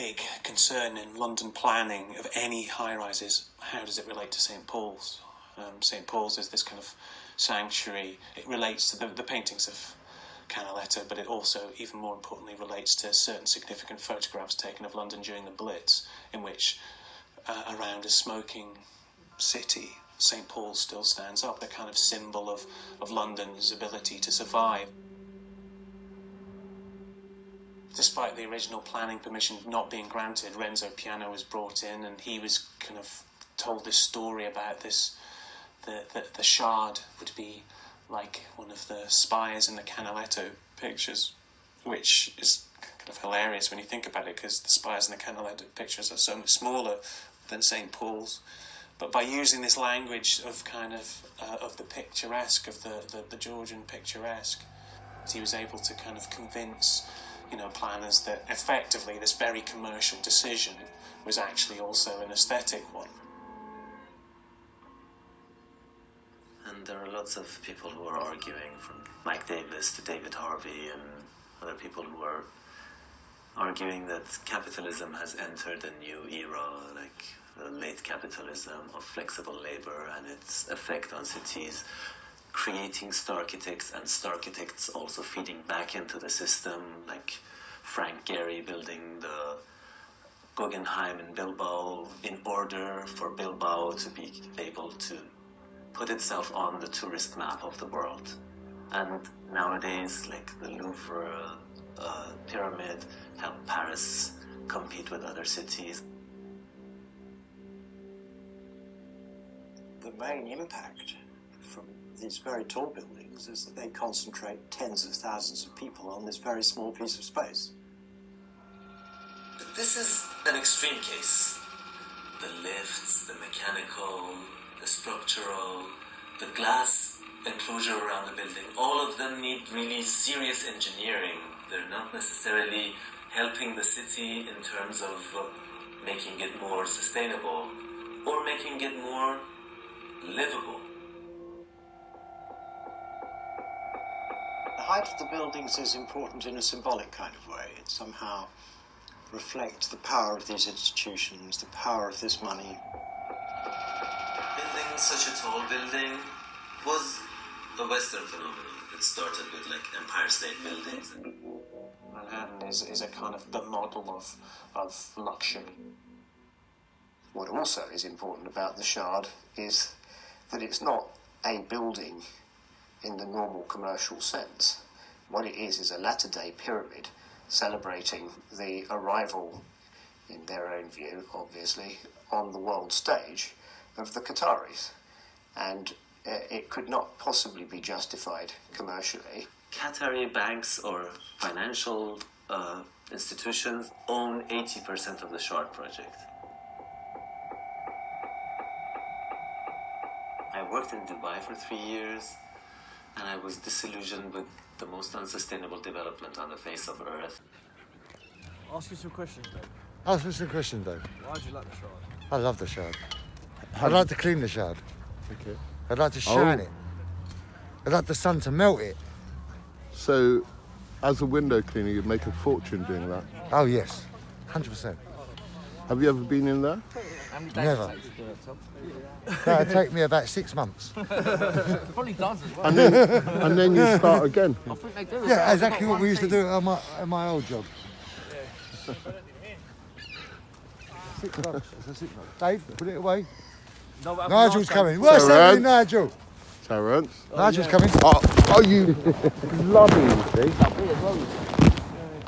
big concern in London planning of any high-rises. How does it relate to St Paul's? St Paul's is this kind of sanctuary. It relates to the paintings of Canaletto, but it also, even more importantly, relates to certain significant photographs taken of London during the Blitz, in which, around a smoking city, St Paul's still stands up, a kind of symbol of London's ability to survive. Despite the original planning permission not being granted, Renzo Piano was brought in, and he was kind of told this story about this, the Shard would be like one of the spires in the Canaletto pictures, which is kind of hilarious when you think about it, because the spires in the Canaletto pictures are so much smaller than St Paul's. But by using this language of kind of the picturesque, of the Georgian picturesque, he was able to kind of convince, planners that effectively this very commercial decision was actually also an aesthetic one. And there are lots of people who are arguing, from Mike Davis to David Harvey and other people who are arguing that capitalism has entered a new era, like the late capitalism of flexible labor and its effect on cities, creating star-architects and star-architects also feeding back into the system, like Frank Gehry building the Guggenheim in Bilbao in order for Bilbao to be able to put itself on the tourist map of the world. And nowadays, like the Louvre pyramid helped Paris compete with other cities. The main impact from these very tall buildings is that they concentrate tens of thousands of people on this very small piece of space. This is an extreme case. The lifts, the mechanical, the structural, the glass enclosure around the building, all of them need really serious engineering. They're not necessarily helping the city in terms of making it more sustainable or making it more livable. The height of the buildings is important in a symbolic kind of way. It somehow reflects the power of these institutions, the power of this money. Building such a tall building was a Western phenomenon. It started with like Empire State Buildings. Manhattan is a kind of the model of luxury. What also is important about the Shard is that it's not a building in the normal commercial sense. What it is a latter-day pyramid celebrating the arrival, in their own view, obviously, on the world stage of the Qataris. And it could not possibly be justified commercially. Qatari banks or financial institutions own 80% of the Shard project. I worked in Dubai for 3 years, and I was disillusioned with the most unsustainable development on the face of Earth. Ask you some questions, Dave. Ask me some questions, Dave. Why do you like the Shard? I love the Shard. I'd like to clean the Shard. Okay. I'd like to shine it. I'd like the sun to melt it. So, as a window cleaner, you'd make a fortune doing that. Oh yes, 100%. Have you ever been in there? Never. That'd take me about 6 months. Probably does as well. And then you start again. I think they do. Yeah, exactly what we used to do at my old job. 6 months. It's a 6 months. Dave, put it away. No, Nigel's coming. What's happening, Nigel? Terence. Nigel's coming. Oh, you bloody, see?